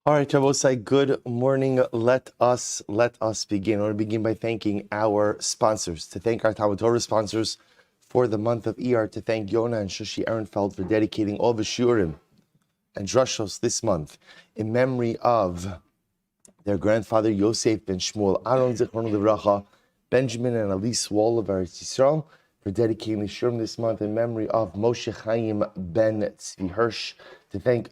All right, Rabosai, good morning. Let us begin. I want to begin by thanking our sponsors, to thank our TALMUD TORAH sponsors for the month of Iyar, to thank Yona Shushie Ehrenfeld for dedicating all the shurim and drushos this month in memory of their grandfather Yosef ben Shmuel Aron, Zichrono Livracha, Benjamin and Elys Wohl of Netanya, for dedicating the shurim this month in memory of Moshe Chaim ben Tzvi Hirsch. To thank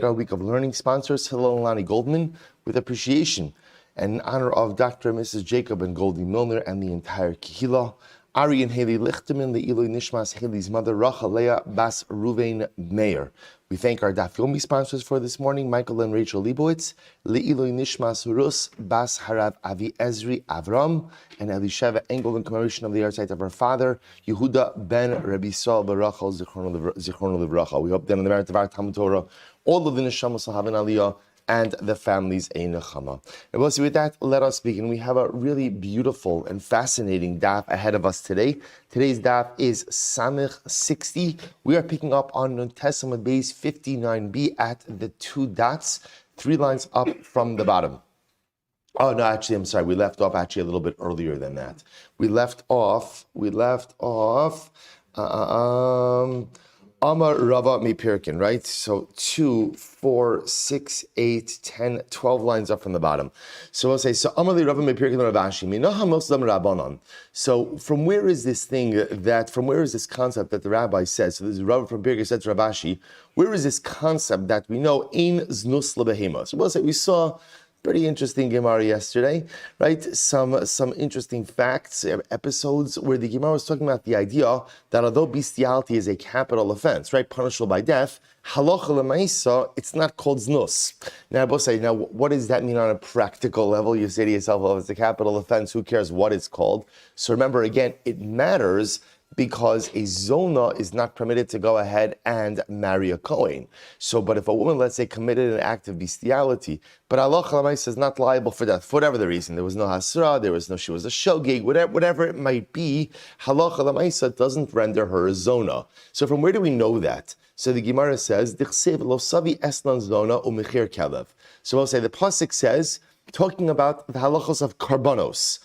our week of learning sponsors, Hillel Loni Goldman, with appreciation and in honor of Dr. and Mrs. Jacob and Goldie Milner and the entire Kehillah. Ari Hayley Lichterman L'iluy, nishmas Haley's mother, Rochel Leah, bas Reuven Meir. We thank our Daf Yomi sponsors for this morning, Michael and Rachel Lebowitz, L'ilui nishmas Rus, bas Harav Avi'ezri Avraham, and Elisheva Engel in commemoration of the yahrzeit of our father, Yehuda ben Rabbi Saul Barachal Zichrono Livracha. We hope that in the merit of our TALMUD TORAH, all of the neshama shall have an aliyah, and the families a nechama. And we'll see with that, let us begin. We have a really beautiful and fascinating daf ahead of us today. Today's daf is Samich 60. We are picking up on Testament base 59b at the 2 dots, 3 lines up from the bottom. Oh, no, actually, I'm sorry. We left off actually a little bit earlier than that. We left off, Amar Rava Mipirkin, right? So 2, 4, 6, 8, 10, 12 lines up from the bottom. So we'll say, so Amar Rava Mipirkin Ravashi, Minaha Moslam Rabbanon. So from where is this concept that the rabbi says? So this is Rava from Pirkei said to Ravashi, where is this concept that we know, Ein Znus Lebehema? So we'll say, we saw pretty interesting Gemara yesterday, right? Some interesting facts, episodes where the Gemara was talking about the idea that although bestiality is a capital offense, right, punishable by death, halacha l'maisa, it's not called znus. Now, what does that mean on a practical level? You say to yourself, well, if it's a capital offense, who cares what it's called? So remember, again, it matters because a zona is not permitted to go ahead and marry a Kohen. So, but if a woman, let's say, committed an act of bestiality, but Allah is not liable for death, for whatever the reason, there was no hasra, she was a shogeg, whatever it might be, halacha l'maisa doesn't render her a zona. So from where do we know that? So the Gemara says, Dichsev lo savi esnan zona u'mechir kelev. So we'll say, the pasuk says, talking about the halachos of karbanos.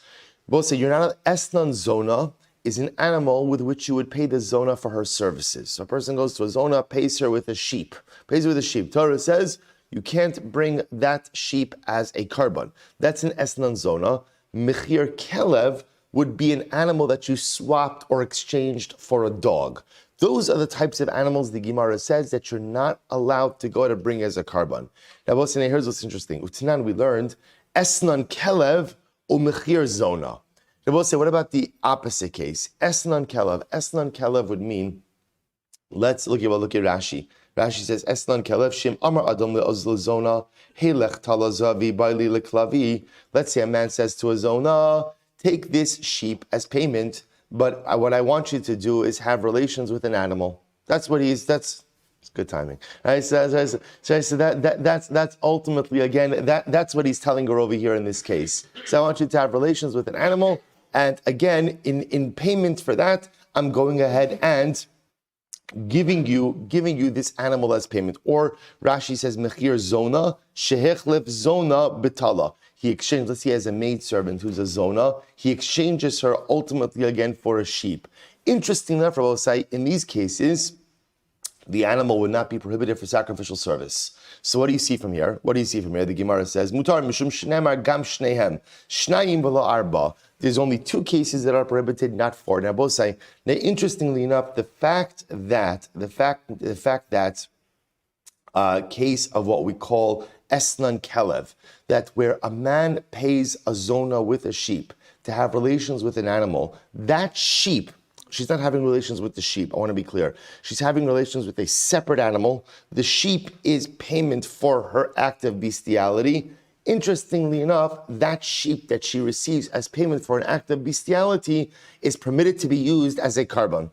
We'll say, you're not an esnan zona, is an animal with which you would pay the zona for her services. So a person goes to a zona, pays her with a sheep. Torah says, you can't bring that sheep as a karban. That's an esnan zona. Mechir kelev would be an animal that you swapped or exchanged for a dog. Those are the types of animals the Gemara says that you're not allowed to go to bring as a karban. Now, here's what's interesting. Utanan, we learned, esnan kelev u'mechir zona. They will say, what about the opposite case? Esnan kelev. Esnan kelev would mean, let's look at Rashi. Rashi says, Esnan kelev, shim amar adam le'ozl zona, heilech talazavi baili leklavi. Let's say a man says to a zona, take this sheep as payment, but what I want you to do is have relations with an animal. That's good timing. Right? So that's ultimately, again, that's what he's telling her over here in this case. So I want you to have relations with an animal, and again, in payment for that, I'm going ahead and giving you this animal as payment. Or Rashi says, Mechir zona, shehechlef zona betala. He exchanges, let's say he has a maidservant who's a zona, he exchanges her ultimately again for a sheep. Interesting enough, Rabbi say, in these cases, the animal would not be prohibited for sacrificial service. So what do you see from here? The Gemara says, Mutar mishum shneimar gam shnehem, shnayim v'lo arba. There's only 2 cases that are prohibited, not 4. Now both say, now interestingly enough, the fact that case of what we call esnan kelev, that where a man pays a zona with a sheep to have relations with an animal, that sheep, she's not having relations with the sheep, I want to be clear. She's having relations with a separate animal. The sheep is payment for her act of bestiality. Interestingly enough, that sheep that she receives as payment for an act of bestiality is permitted to be used as a karban.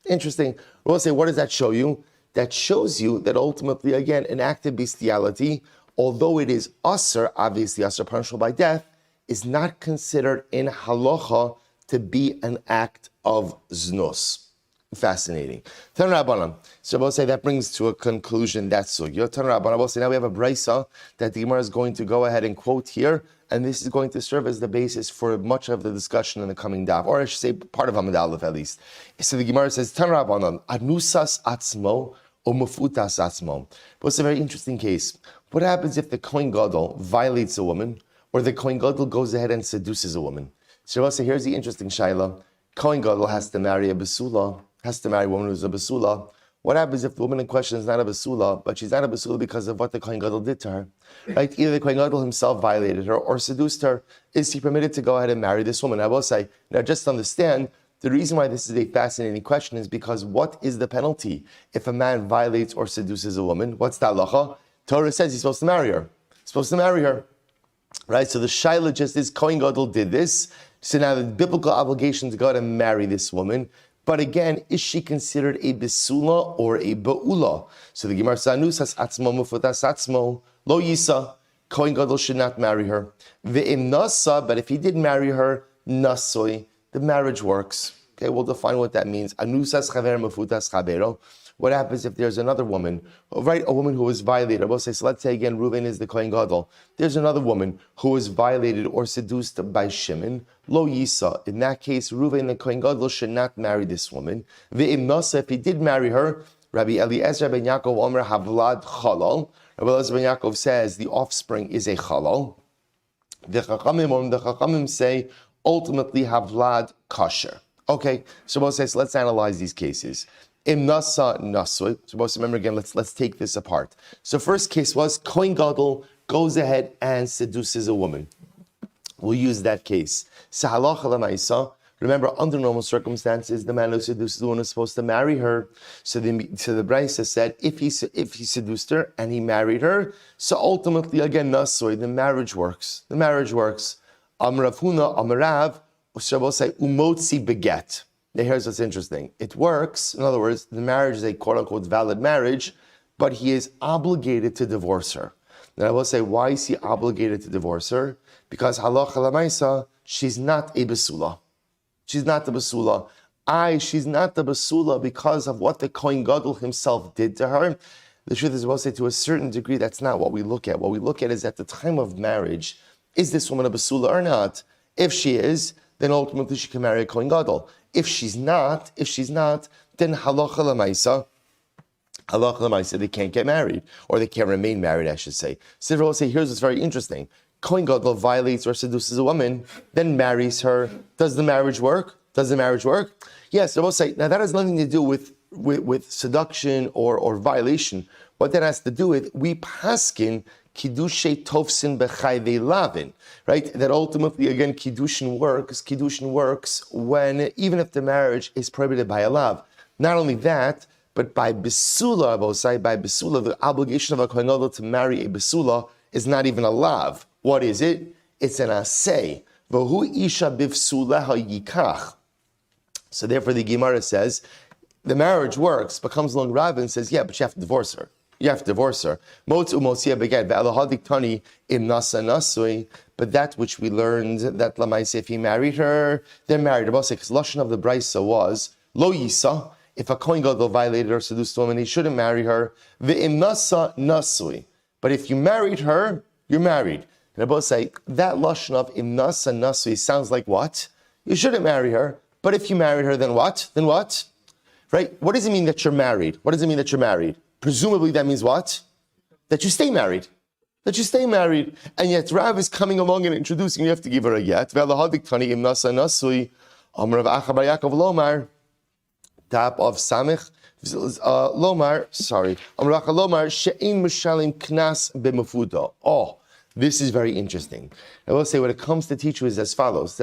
Interesting. We'll say, what does that show you? That shows you that ultimately, again, an act of bestiality, although it is asr, obviously asr, punishable by death, is not considered in halacha to be an act of znus. Fascinating. Tan Rabbanan. So we'll say that brings to a conclusion that sugya. Tan Rabbanan. We'll say now we have a brisa that the Gemara is going to go ahead and quote here, and this is going to serve as the basis for much of the discussion in the coming daf, or I should say part of Amud Aleph at least. So the Gemara says, Tan Rabbanan, anusas atzmo or mufutas atzmo. But it's a very interesting case. What happens if the Kohen Gadol violates a woman, or the Kohen Gadol goes ahead and seduces a woman? So we'll say, here's the interesting shaila. Kohen Gadol has to marry a basula, has to marry a woman who's a basula. What happens if the woman in question is not a basula, but she's not a basula because of what the Kohen Gadol did to her? Right? Either the Kohen Gadol himself violated her or seduced her. Is he permitted to go ahead and marry this woman? I will say, now just understand, the reason why this is a fascinating question is because what is the penalty if a man violates or seduces a woman? What's the halacha? Torah says he's supposed to marry her. He's supposed to marry her. Right? So the shaila just is, Kohen Gadol did this, so now the biblical obligation to go ahead and marry this woman. But again, is she considered a besula or a ba'ula? So the Gemara says, "Anusas atzmo mufutas atzmo lo yisa." Kohen Gadol should not marry her. Ve'im nasa, but if he did marry her, nasoi, the marriage works. Okay, we'll define what that means. Anusas chaver mufutas chavero. What happens if there's another woman, right? A woman who was violated. We'll say, so let's say again, Reuven is the Kohen Gadol. There's another woman who was violated or seduced by Shimon. Lo Yisa. In that case, Reuven the Kohen Gadol should not marry this woman. Ve'im nasa, if he did marry her, Rabbi Eliezer ben Yaakov Omer Havlad Chalal. Rabbi Eliezer ben Yaakov says the offspring is a Chalal. The Chachamim say ultimately Havlad Kasher. Okay, so we'll say, so let's analyze these cases. Im nasa nasui. Supposed to remember again. Let's take this apart. So first case was Kohen Gadol goes ahead and seduces a woman. We'll use that case. Sahalacha lamaisa. Remember, under normal circumstances, the man who seduces the woman is supposed to marry her. So the Brisa said, if he seduced her and he married her, so ultimately again nasui, the marriage works. The marriage works. Amrav Huna Amarav. So we'll say umotzi beget. Now here's what's interesting. It works. In other words, the marriage is a quote-unquote valid marriage, but he is obligated to divorce her. Now I will say, why is he obligated to divorce her? Because halacha lamaisa, she's not a basula. She's not the basula. She's not the basula because of what the Kohen Gadol himself did to her. The truth is, I will say, to a certain degree, that's not what we look at. What we look at is at the time of marriage, is this woman a basula or not? If she is, then ultimately she can marry a Kohen Gadol. If she's not, then halacha l'maisa, they can't get married, or they can't remain married, I should say. Sidra will say, here's what's very interesting. Kohen Gadol violates or seduces a woman, then marries her. Does the marriage work? Yes, I will say, now that has nothing to do with seduction or violation. What that has to do with, we paskin Kiddushay Tovsin B'chayvei Lavin, right? That ultimately, again, Kiddushin works when, even if the marriage is prohibited by a lav. Not only that, but by Besula, the obligation of a Kohen Gadol to marry a Besula is not even a lav. What is it? It's an asay. V'hu isha b'vsuleha yikach. So therefore the Gemara says, the marriage works, but comes along Rav and says, yeah, but you have to divorce her. You have to divorce her. But that which we learned, that Lamaisa, if he married her, they're married. Because Lashon of the Brisa was, Lo Yisa, if a Kohen Gadol violated or seduced a woman, he shouldn't marry her. Ve'im nasa nasui. But if you married her, you're married. And I both say, that Lashon of im nasa nasui sounds like what? You shouldn't marry her. But if you married her, then what? Right? What does it mean that you're married? Presumably that means what? That you stay married. And yet Rav is coming along and introducing, you have to give her a yet. Top of Samich, Lomar. Oh, this is very interesting. I will say what it comes to teach you is as follows.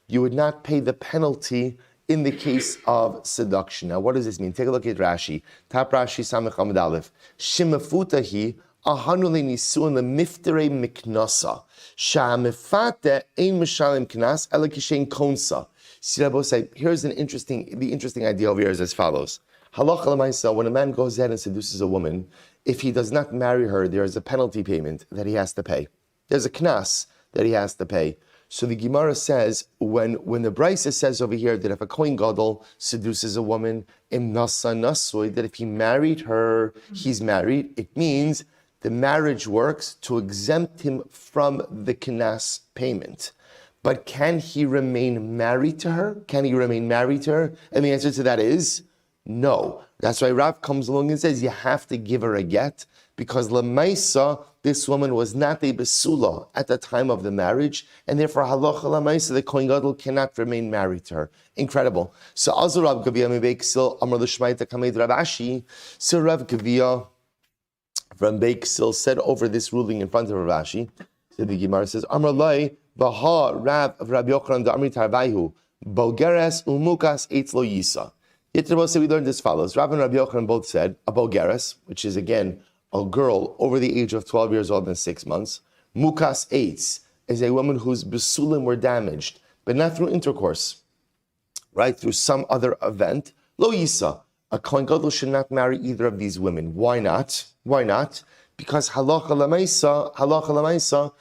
You would not pay the penalty in the case of seduction. Now, what does this mean? Take a look at Rashi. Top Rashi, Samech Amud Aleph. Shemefutahi ahanu le'nisuin le'mifterei miknasa. Sha'amefate ein mishalim knas ela kishein konsa. See, Rabbi say, here's the interesting idea over here is as follows. Halacha l'maisa, when a man goes ahead and seduces a woman, if he does not marry her, there is a penalty payment that he has to pay. There's a knas that he has to pay. So the Gemara says, when the Brisa says over here that if a Kohen Gadol seduces a woman, im nasa nasui, that if he married her, he's married, it means the marriage works to exempt him from the kinas payment. But can he remain married to her? Can he remain married to her? And the answer to that is no. That's why Rav comes along and says you have to give her a get, because Lamaisa, this woman was not a besula at the time of the marriage, and therefore halacha Lamaisa, the Kohen Gadol cannot remain married to her. Incredible. So also Rav Gavia Mebeksil Amar L'Shmaita Kamed Rav Ashi. So Rav Gavia from Beksil said over this ruling in front of Rav Ashi. So the Gemara says Amar Lai Vaha Rav of Rabbi Yochanan Da'amri Tarvaihu Bogeres Umukas Eitz Lo Yisa. Yet we learned as follows. Rav and Rabbi Yochanan both said a Bogeres, which is again a girl over the age of 12 years old and 6 months. Mukas Eitz is a woman whose besulim were damaged, but not through intercourse, right? Through some other event. Lo Yisa. A Kohen Gadol should not marry either of these women. Why not? Why not? Because halacha lamaisa,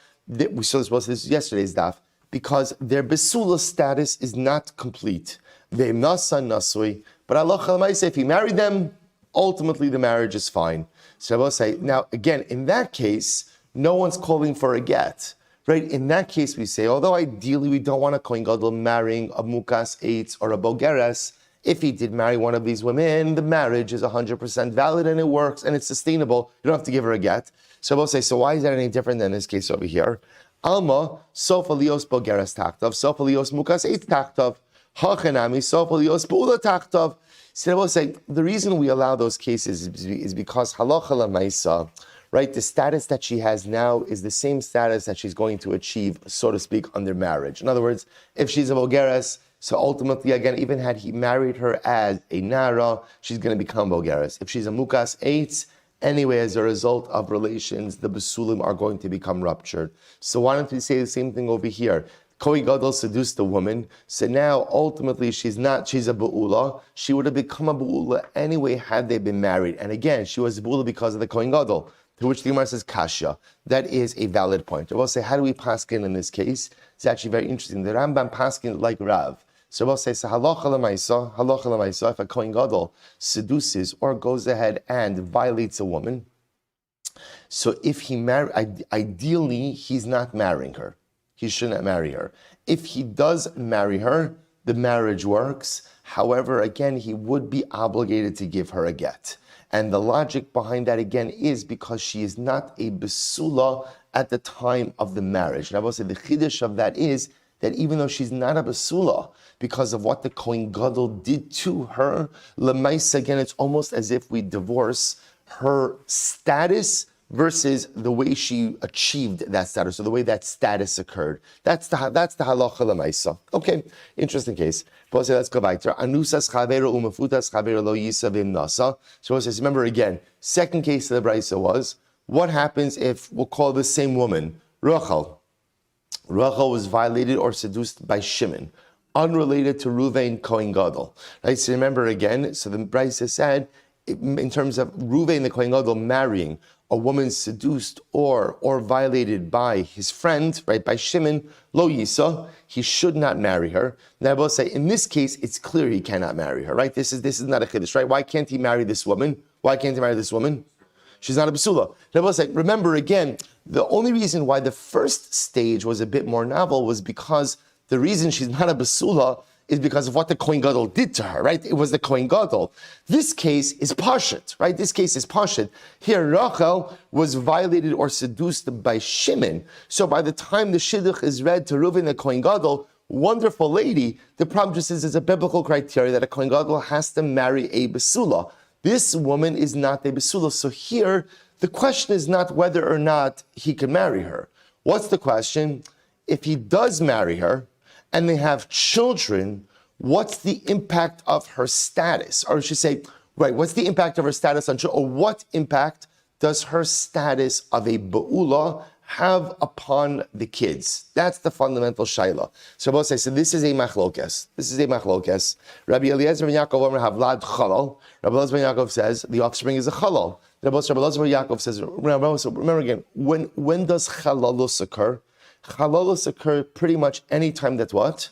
we saw this yesterday's daf, because their besula status is not complete. Ve'im nasa nasui, but halacha lamaisa, if he married them, ultimately the marriage is fine. So I will say, now again, in that case, no one's calling for a get. Right? In that case, we say, although ideally we don't want a Kohen Gadol marrying a Mukas Eitz or a Bogeres, if he did marry one of these women, the marriage is 100% valid and it works and it's sustainable. You don't have to give her a get. So we'll say, so why is that any different than this case over here? Alma, Sofa Lios Bogeres Taktav, Sofa Lios Mukas Eitz Taktav, Hachanami, Sofa Lios Beula Taktav. So I will say, the reason we allow those cases is because halacha lamaisa, right, the status that she has now is the same status that she's going to achieve, so to speak, under marriage. In other words, if she's a Bogeres, so ultimately, again, even had he married her as a Nara, she's going to become Bogeres. If she's a Mukas Eitz, anyway, as a result of relations, the Besulim are going to become ruptured. So why don't we say the same thing over here? Kohen Gadol seduced the woman, so now ultimately she's a Be'ula. She would have become a Be'ula anyway had they been married. And again, she was a Be'ula because of the Kohen Gadol, to which the Gemara says Kasha. That is a valid point. I will say, how do we paskin in this case? It's actually very interesting. The Rambam paskin like Rav. So we'll say, halacha l'maisa, if a Kohen Gadol seduces or goes ahead and violates a woman, so if he ideally he's not marrying her. He should not marry her. If he does marry her, the marriage works. However, again, he would be obligated to give her a get. And the logic behind that, again, is because she is not a besula at the time of the marriage. And I will say the chiddush of that is that even though she's not a besula, because of what the Kohen Gadol did to her, l'maisa, again, it's almost as if we divorce her status versus the way she achieved that status, or the way that status occurred. That's the halacha l'maisa. Okay, interesting case. But let's go back to anusas chavero umafutas chavero lo yisa v'im nasa. So it says, remember again, second case of the brisa was, what happens if, we'll call the same woman, Rochel was violated or seduced by Shimon, unrelated to Reuven Kohen Gadol. Right? So remember again, so the brisa said, in terms of Reuven the Kohen Gadol marrying a woman seduced or violated by his friend, right, by Shimon, lo yisa, he should not marry her. Now I will say, in this case, it's clear he cannot marry her, right? This is not a chiddush, right? Why can't he marry this woman? Why can't he marry this woman? She's not a besula. Now I will say, remember again, the only reason why the first stage was a bit more novel was because the reason she's not a besula is because of what the Kohen Gadol did to her, right? It was the Kohen Gadol. This case is pashut, right? This case is pashut. Here, Rachel was violated or seduced by Shimon. So by the time the shidduch is read to Reuven the Kohen Gadol, wonderful lady, the problem just is a biblical criteria that a Kohen Gadol has to marry a besula. This woman is not a besula. So here, the question is not whether or not he can marry her. What's the question? If he does marry her, and they have children, what's the impact of her status? Or I should say, right, what's the impact of her status on children? Or what impact does her status of a ba'ula have upon the kids? That's the fundamental shaila. So both say, so this is a machlokes. Rabbi Eliezer ben Yaakov have lad chalal. Rabbi Eliezer ben Yaakov says the offspring is a chalal. Rabbi Eliezer ben Yaakov says, remember again, when does chalalus occur? Chalalos occur pretty much any time that what?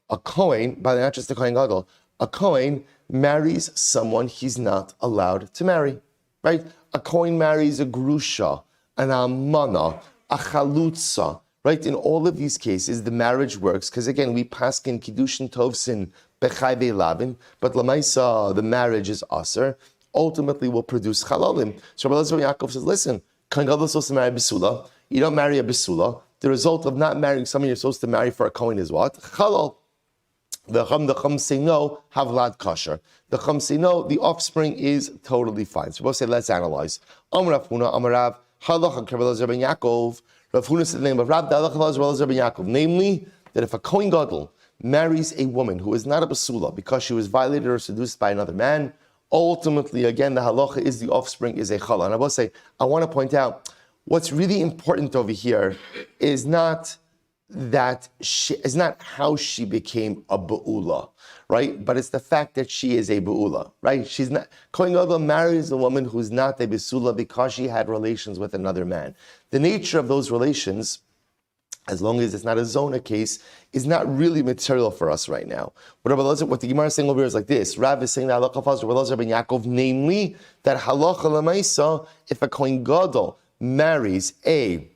A Kohen, but not just a Kohen Gadol, a Kohen marries someone he's not allowed to marry, right? A Kohen marries a Grusha, an Almana, a Chalutza, right? In all of these cases, the marriage works, because again, we paskin Kiddushin Tovsin Bechai Ve'lavin, but Lamaisa, the marriage is aser, ultimately will produce Chalalim. So Rabbi Elazar ben Yaakov says, listen, Kohen Gadol is supposed to marry a Besula, you don't marry a Besula, the result of not marrying someone you're supposed to marry for a Kohen is what? Chalal. The Chum say no, Havlad Kasher. The Chum say no, the offspring is totally fine. So we'll say, let's analyze. Amar Huna, Amar Rav, Halacha Rabbi ben Yaakov. Rav Huna said the name of Rav, the Halacha ben Yaakov. Namely, that if a Kohen Gadol marries a woman who is not a Basula because she was violated or seduced by another man, ultimately, again, the halacha is the offspring is a chala. And I will say, I want to point out, what's really important over here is not how she became a be'ula, right? But it's the fact that she is a be'ula, right? She's not, Kohen Gadol marries a woman who's not a besula because she had relations with another man. The nature of those relations, as long as it's not a zona case, is not really material for us right now. What the Gemara is saying over here is like this. Rav is saying that halacha falls Rabbi Elazar ben Yaakov, namely that halacha l'maisa, if a Kohen Gadol marries a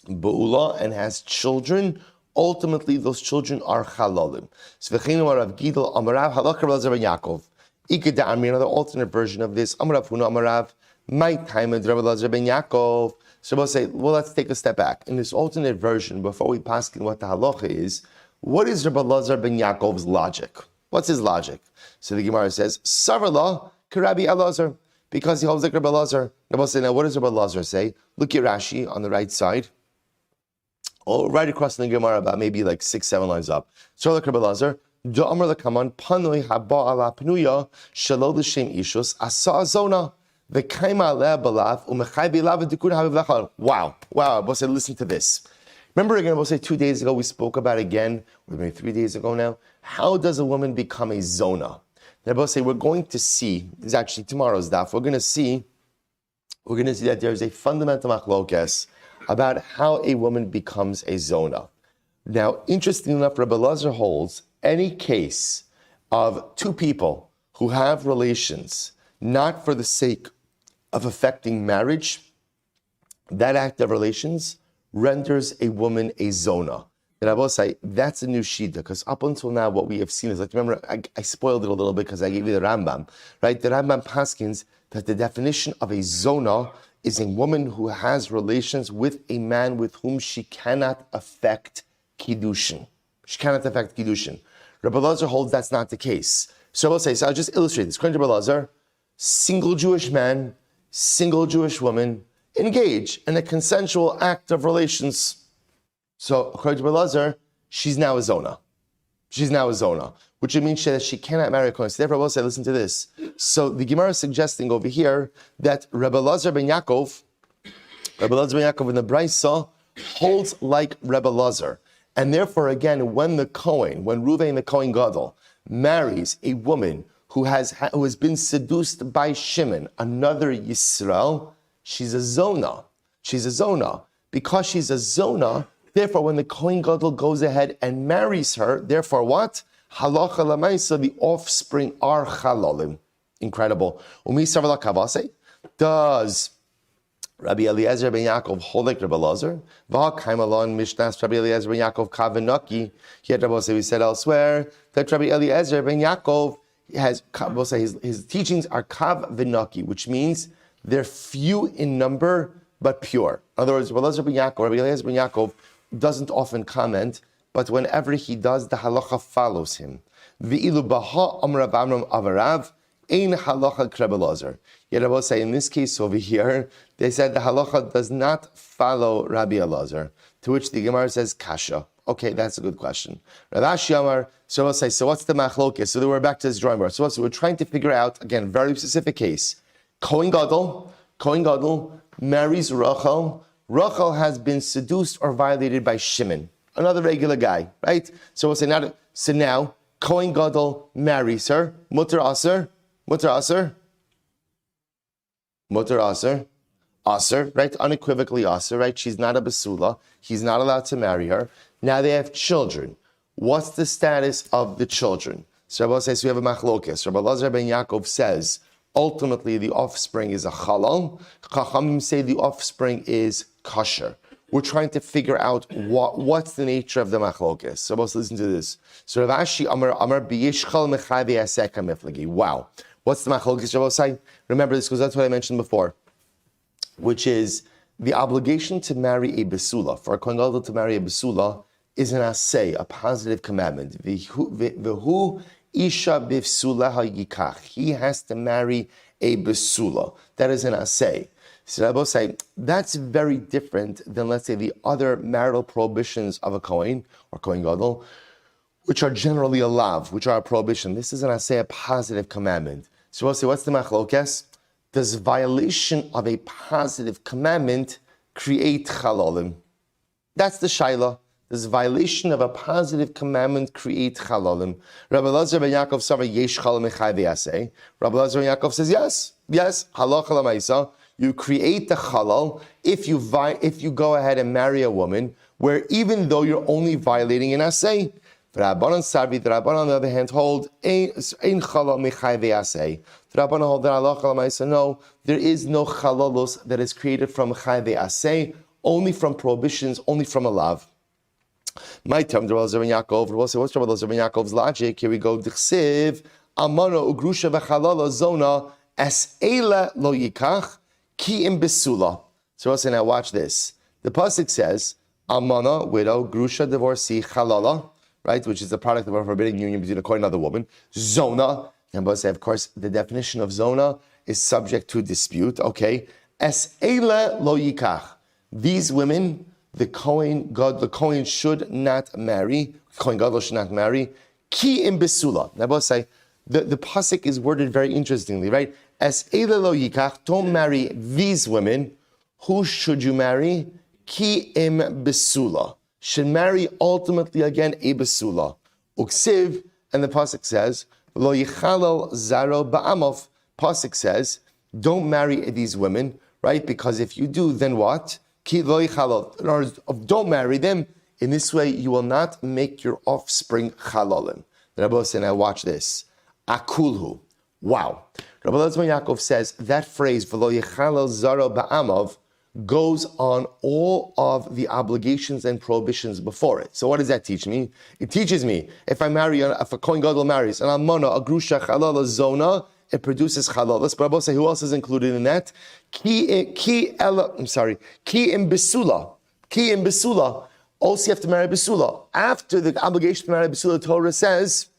Ba'ula and has children, ultimately those children are chalalim. So v'cheinu Rav Gidel Amarav Halakha Rabbi Elazar ben Yaakov. Ikeda Amri, another alternate version of this. Amarav Huna Amarav. My time with Rabbi Elazar ben Yaakov. So we'll say, well, let's take a step back. In this alternate version, before we pass in what the halacha is, what is Rabbi Elazar ben Yaakov's logic? What's his logic? So the Gemara says, Savarla Karabi Elazar, because he holds like Rabbi Elazar. Now we'll say, now what does Rabbi Elazar say? Look at Rashi on the right side. Right across the Gemara, about maybe like 6-7 lines up. So like Rabbi Elazar, Da'amar lekaman panoi haba ala pnuya shelo l'shem ishus asa zona v'kaima aleh balav u'mechai bilav v'dikun haviv lechal. Wow. We'll say, listen to this. Remember again, we'll say 2 days ago, we spoke about again, or maybe 3 days ago now, how does a woman become a zona? And we'll say, we're going to see, this is actually tomorrow's daf, we're going to see that there is a fundamental machlokes about how a woman becomes a zona. Now, interestingly enough, Rabbi Elazar holds any case of two people who have relations not for the sake of affecting marriage, that act of relations renders a woman a zona. And I will say, that's a new shida, because up until now, what we have seen is, like, remember, I spoiled it a little bit because I gave you the Rambam, right? The Rambam paskins that the definition of a zona is a woman who has relations with a man with whom she cannot affect kiddushin. She cannot affect kiddushin. Rabbi Elazar holds that's not the case. So I'll say, so I'll just illustrate this. According to Rabbi Elazar, single Jewish man, single Jewish woman engage in a consensual act of relations. So according to Rabbi Elazar, she's now a zona. Which means that she cannot marry a Kohen. So therefore, I will say, listen to this. So the Gemara is suggesting over here that Rabbi Elazar ben Yaakov in the Braisa holds like Rabbi Elazar. And therefore, again, when Reuven the Kohen Gadol marries a woman who has been seduced by Shimon, another Yisrael, she's a zona. Because she's a zona, therefore, when the Kohen Gadol goes ahead and marries her, therefore what? Halacha l'maisa, the offspring are chalalim. Incredible. Umisavala kavase. Does Rabbi Eliezer ben Yaakov hold like Rabbi Elazar? V'ha'kaim alon mishnas Rabbi Eliezer ben Yaakov kavenaki. Yet Rabbi we said elsewhere that Rabbi Eliezer ben Yaakov has, we'll say his teachings are kav v'naki, which means they're few in number but pure. In other words, Rabbi Eliezer ben Yaakov doesn't often comment, but whenever he does, the halacha follows him. V'ilu baha amrav amram avarav ein halacha Rabbi Elazar. Yet I will say, in this case over here, they said the halacha does not follow Rabbi Elazar, to which the Gemara says kasha. Okay, that's a good question. Rav Ashi Amar, so we'll say, so what's the machlokes? So then we're back to this drawing board. So we're trying to figure out, again, very specific case. Kohen Gadol marries Rochel. Rochel has been seduced or violated by Shimon, another regular guy, right? So we'll say now Kohen Gadol marries her. Mutar aser. aser, right? Unequivocally aser, right? She's not a basula. He's not allowed to marry her. Now they have children. What's the status of the children? So Rabbi says we have a machlokes. Rabbi Lazar ben Yaakov says ultimately the offspring is a halal. Chachamim say the offspring is kosher. We're trying to figure out what's the nature of the machlokes. So let's listen to this. So Rav Ashi Amar b'yishchal mechavi aseka miflagi. Wow. What's the machlokes? Rabbi say, remember this because that's what I mentioned before, which is the obligation to marry a besula. For a kohen gadol to marry a besula is an asay, a positive commandment. V'hu isha b'vsula ha'yikach. He has to marry a besula. That is an asay. So Rabbi say that's very different than, let's say, the other marital prohibitions of a kohen or kohen gadol, which are generally a lav, which are a prohibition. This is an asay, a positive commandment. So we'll say, what's the machlokes? Does violation of a positive commandment create chalalim? That's the shaila. Does violation of a positive commandment create chalalim? Rabbi Lazar ben Yaakov Savar yesh chalalim echai v'yaseh. Rabbi Lazar ben Yaakov says yes, halacha l'maisa. You create the halal if you go ahead and marry a woman where even though you're only violating an asay. The Rabbanan Sarvi, the Rabbanan on the other hand hold ein halal mechai ve'asay. The Rabbanan hold that halacha l'maisa. No, there is no halalos that is created from chai ve'asay, only from prohibitions, only from a lav. My term, Rabbi Lazar ben Yaakov. We'll say, what's Rabbi Lazar ben Yaakov's logic? Here we go. D'chsiv amana ugrusha v'chalala zona es eila lo yikach. Ki im besula. So also now watch this. The pasuk says, Amana, widow, grusha, divorcee, chalala, right, which is the product of a forbidden union between a kohen and another woman. Zona, and both say, of course, the definition of zona is subject to dispute. Okay, es eile lo yikach. These women, the kohen should not marry. Kohen gadol should not marry. Ki im besula. Now both say the pasuk is worded very interestingly, right? As eile lo yikach, don't marry these women. Who should you marry? Ki im besula. Should marry ultimately again a besula. Uksiv, and the pasuk says, lo yichalal zaro ba'amov. Pasuk says, don't marry these women, right? Because if you do, then what? Ki lo yichalal. In other words, don't marry them. In this way, you will not make your offspring chalalim. The Rebbe said, now watch this. Akulhu. Wow. Rabbi Rebbetzin Yaakov says that phrase, v'lo yechalel zaro ba'amav, goes on all of the obligations and prohibitions before it. So what does that teach me? It teaches me, if a kohen gadol marries, an almana, a grusha, chalala, zona, it produces chalalas. But Rabbi say, who else is included in that? Ki im besula. Ki im besula. Also you have to marry besula. After the obligation to marry besula, the Torah says,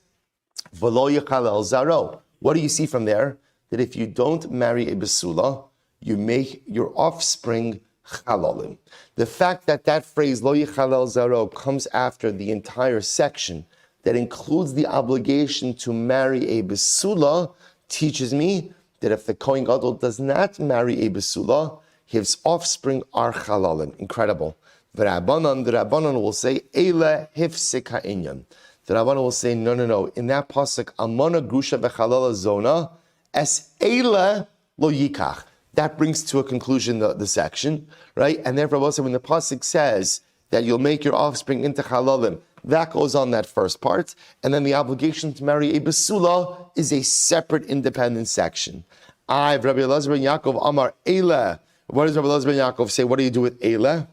v'lo yechalel zaro. What do you see from there? That if you don't marry a besula, you make your offspring chalalim. The fact that phrase, lo yichalel zaro, comes after the entire section that includes the obligation to marry a besula, teaches me that if the kohen gadol does not marry a besula, his offspring are chalalim. Incredible. The Rabbanan will say, eile hifsik ha'inyan. The Rabbanan will say, no. In that pasuk, amana grusha v'chalala zona, es eile lo yikach. That brings to a conclusion the section, right? And therefore, also when the pasuk says that you'll make your offspring into chalalim, that goes on that first part. And then the obligation to marry a besula is a separate, independent section. Rabbi Elys ben Yaakov Amar eile. What does Rabbi Elys ben Yaakov say? What do you do with eile?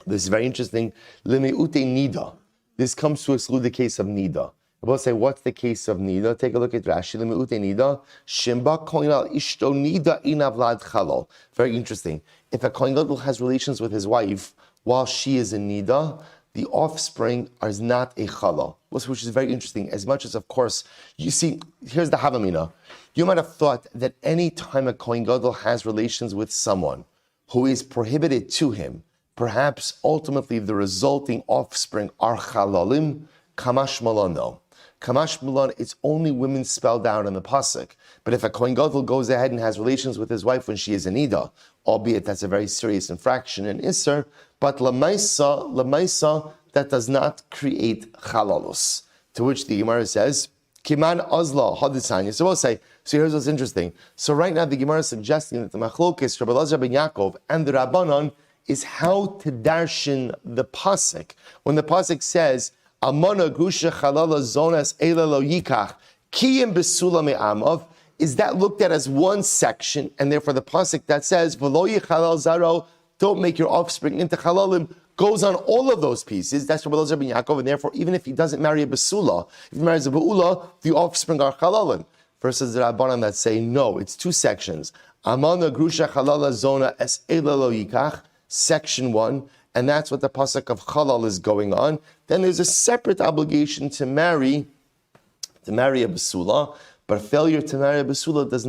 This is very interesting. L'me'ute nida. This comes to exclude the case of nida. We'll say, what's the case of nida? Take a look at Rashi. L'me'ute nida. Shimba kohen al ishto nida inav lad chalal. Very interesting. If a kohen gadol has relations with his wife while she is in nida, the offspring is not a chalal. Which is very interesting. As much as, of course, you see, here's the havamina. You might have thought that any time a kohen gadol has relations with someone who is prohibited to him, perhaps ultimately the resulting offspring are chalalim. Kamash malan, no. Kamash malan, it's only women spelled out in the pasuk. But if a kohen gadol goes ahead and has relations with his wife when she is in nida, albeit that's a very serious infraction in Isser, but lamaisa, that does not create chalalus. To which the Gemara says, Kiman Ozla Hadisanya. So we'll say, so here's what's interesting. So right now the Gemara is suggesting that the Machlokes, Rabbi Elazar ben Yaakov, and the Rabbanon is how to darshan the pasuk. When the pasuk says, Amona Grusha Chalala Zonas Eila Lo Yikach, Kiyim Besula Me'amav, is that looked at as one section, and therefore the pasuk that says, V'lo Yichalal Zaro, don't make your offspring into Chalalim, goes on all of those pieces. That's Rabbi Elazar ben Yaakov, and therefore even if he doesn't marry a Besula, if he marries a Be'ula, the offspring are Chalalim. Versus the Rabbanan that say, no, it's two sections. Amona Grusha Chalala Zona Es Eila Lo Yikach, section 1, and that's what the pasuk of Chalal is going on. Then there's a separate obligation to marry a Besula, but failure to marry a Besula does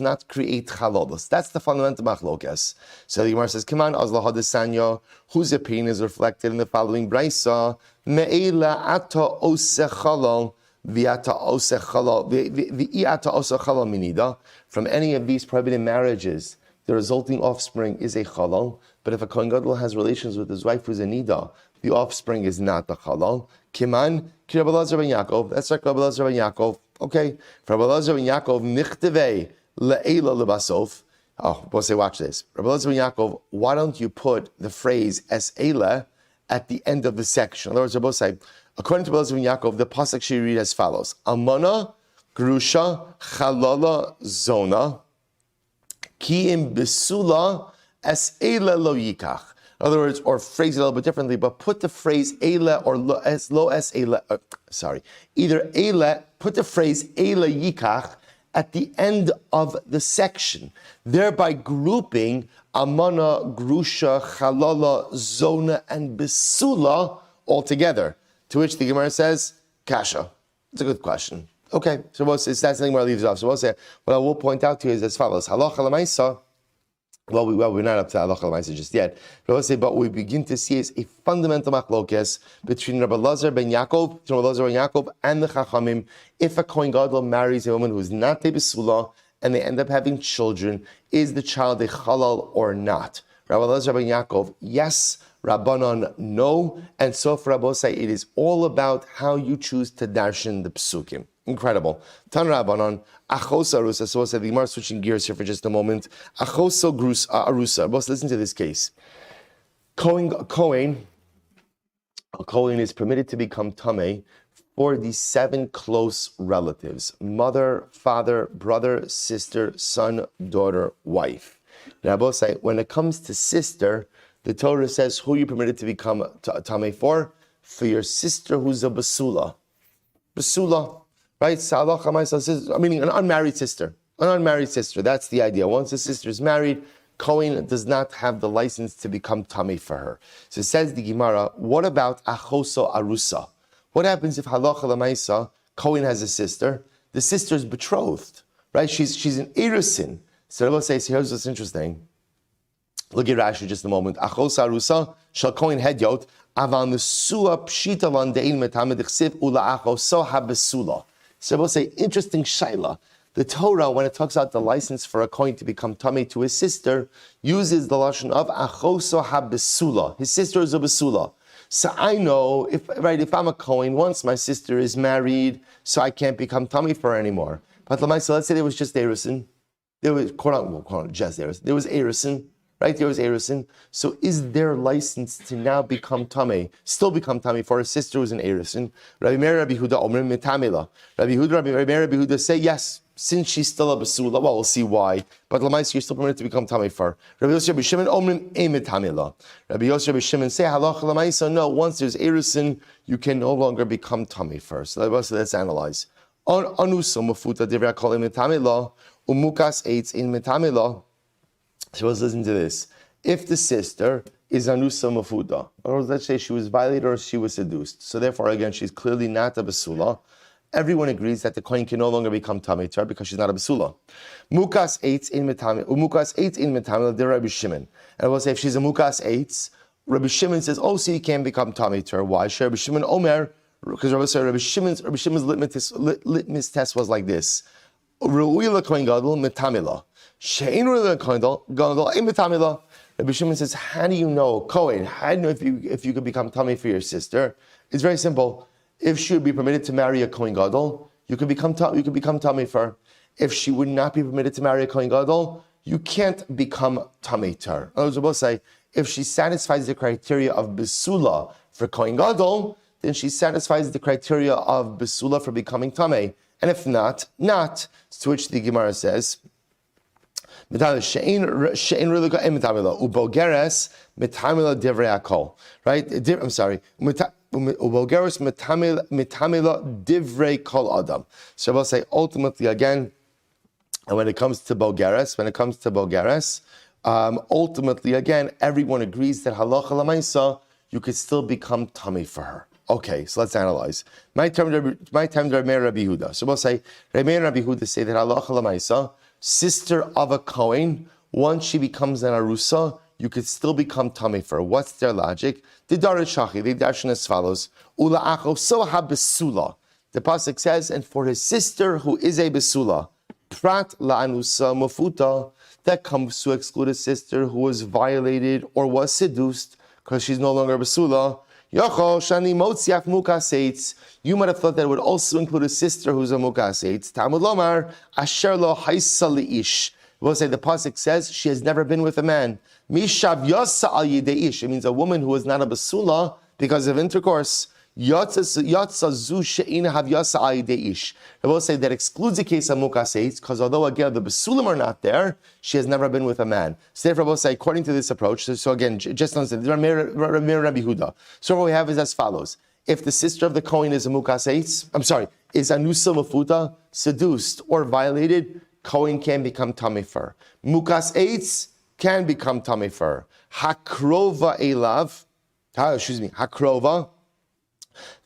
not create Chalalos. That's the fundamental machlokes. So the Gemara says, come on, Azla Hadisanya, whose opinion is reflected in the following brayso, Me'ela ata ose Chalal, Viata ose Chalal, Vi'ata ose Chalal minida, from any of these prohibited marriages, the resulting offspring is a Chalal. But if a Kohen Gadol has relations with his wife who's a Nida, the offspring is not the Chalal. Kiman, Ki Rabbi Elazar ben Yaakov, that's like Rabbi Elazar ben Yaakov. Okay, for Rabbi Elazar ben Yaakov, Nichtevei Le'ela Lebasof. Oh, we'll say, watch this. Rabbi Elazar ben Yaakov, why don't you put the phrase Es Eila at the end of the section? In other words, Rabbi say, according to Rabbi Elazar ben Yaakov, the pasuk should read as follows: Amana, Grusha, Chalala, Zona, Kiim Besula, Es Eila Lo Yikach. In other words, or phrase it a little bit differently, but put the phrase Eila or Lo Es Eila, either Eila, put the phrase Eila Yikach at the end of the section, thereby grouping Amana, Grusha, Chalala, Zona, and Besula all together. To which the Gemara says, Kasha. It's a good question. Okay, so that's something where it leaves off. So we'll say, what I will point out to you is as follows. Halacha l'maisa. Well, we're not up to halacha l'maisa just yet. But we'll say, but what we begin to see is a fundamental machlokes between Rabbi Elazar ben Yaakov, and the Chachamim. If a Kohen Gadol marries a woman who is not a Besula and they end up having children, is the child a Chalal or not? Rabbi Elazar ben Yaakov, yes. Rabbanon, no. And so for Rabbi say, it is all about how you choose to darshan the psukim. Incredible. Tan Rabbanon, Achos Arusa. So we'll say the Gemara switching gears here for just a moment. Achos Arusa. Boss, listen to this case. A Kohen is permitted to become Tameh for the 7 close relatives: mother, father, brother, sister, son, daughter, wife. Rabbi say, when it comes to sister, the Torah says who you permitted to become Tameh for? For your sister who's a Basula. Basula, right? Meaning an unmarried sister. An unmarried sister, that's the idea. Once a sister is married, Kohen does not have the license to become Tameh for her. So it says the Gemara, what about Achoso Arusa? What happens if Halacha L'maisa, Kohen has a sister, the sister is betrothed, right? She's an Erusin. So Rabbi says, here's what's interesting. Look at Rashi just a moment. Achos Arusa shall Kohen hedyot aval nesua pshita van dein metamed chsiv ula achoso habesula. So we'll say, interesting shaila. The Torah, when it talks about the license for a Kohen to become tamei to his sister, uses the lashon of achoso habesula. His sister is a besula. So I know if I'm a Kohen, once my sister is married, so I can't become tamei for her anymore. But let's say there was just Erusin. There was just Erusin. There was Erusin. Right, there was Erusin. So is their license to now become Tameh, still become Tameh for a sister who's an Erusin? Rabbi Meir, Rabbi Huda, Omrim Metamela. Rabbi Meir, Rabbi Huda say yes, since she's still a Basula. Well, we'll see why. But Lamais, you're still permitted to become Tameh for. Rabbi Yosef, Rabbi Shimon, Omrim Metamela. Rabbi Yosef, Rabbi Shimon say Halach Lamais. No, once there's Erusin, you can no longer become Tameh for. So let's analyze. Anusa Mafuta Devra Kol Metamela, Umukas Eitz in Metamela. So let's listen to this. If the sister is anusa mafuda, or let's say she was violated or she was seduced, so therefore again she's clearly not a basula, everyone agrees that the kohen can no longer become tamei to her because she's not a basula. Mukas eitz in metamil de Rabbi Shimon. And we'll say if she's a mukas eitz, Rabbi Shimon says, oh, so you can't become tamei to her. Why? Rabbi Shimon Omer, because Rabbi Shimon's litmus test was like this. Ru'ila kohen gadol metamila. Rabbi Shimon says, how do you know, Kohen, how do you know if you could become tamei for your sister? It's very simple. If she would be permitted to marry a Kohen Gadol, you could become tummy for her. If she would not be permitted to marry a Kohen Gadol, you can't become tummy to her. In other words, we'll say, if she satisfies the criteria of Besula for Kohen Gadol, then she satisfies the criteria of Besula for becoming tummy. And if not, not. To which the Gemara says, right? I'm sorry. So we'll say ultimately again, and when it comes to Bogeres, ultimately again, everyone agrees that halacha l'maisa, you could still become tummy for her. Okay, so let's analyze. My time to Rabbi Yehuda. So we'll say, Rabbi Meir and Rabbi Yehuda say that halacha l'maisa, sister of a Kohen, once she becomes an arusa, you could still become tummy for her. What's their logic? The Shachi, they darshan as follows. Ula acho so ha besula. The pasuk says, and for his sister who is a besula, prat la'anusa mafuta, that comes to exclude a sister who was violated or was seduced because she's no longer a besula. You might have thought that it would also include a sister who's a mukaseitz. Talmud lomar asher lo haisa liish. We'll say the pasuk says she has never been with a man. Mishav yasa al yideish. It means a woman who is not a basula because of intercourse. Yatsa zu she'ina hav yasa al yideish. I will say that excludes the case of mukaseitz because although again the basulim are not there, she has never been with a man. So therefore, I will say according to this approach. So again, just understand Rabbi Yehuda. So what we have is as follows: if the sister of the Kohen is a mukaseitz, is anusa mafuta, seduced or violated, Kohen can become tummy for her. Mukaseitz can become tummy for her. Hakrova elav, hakrova,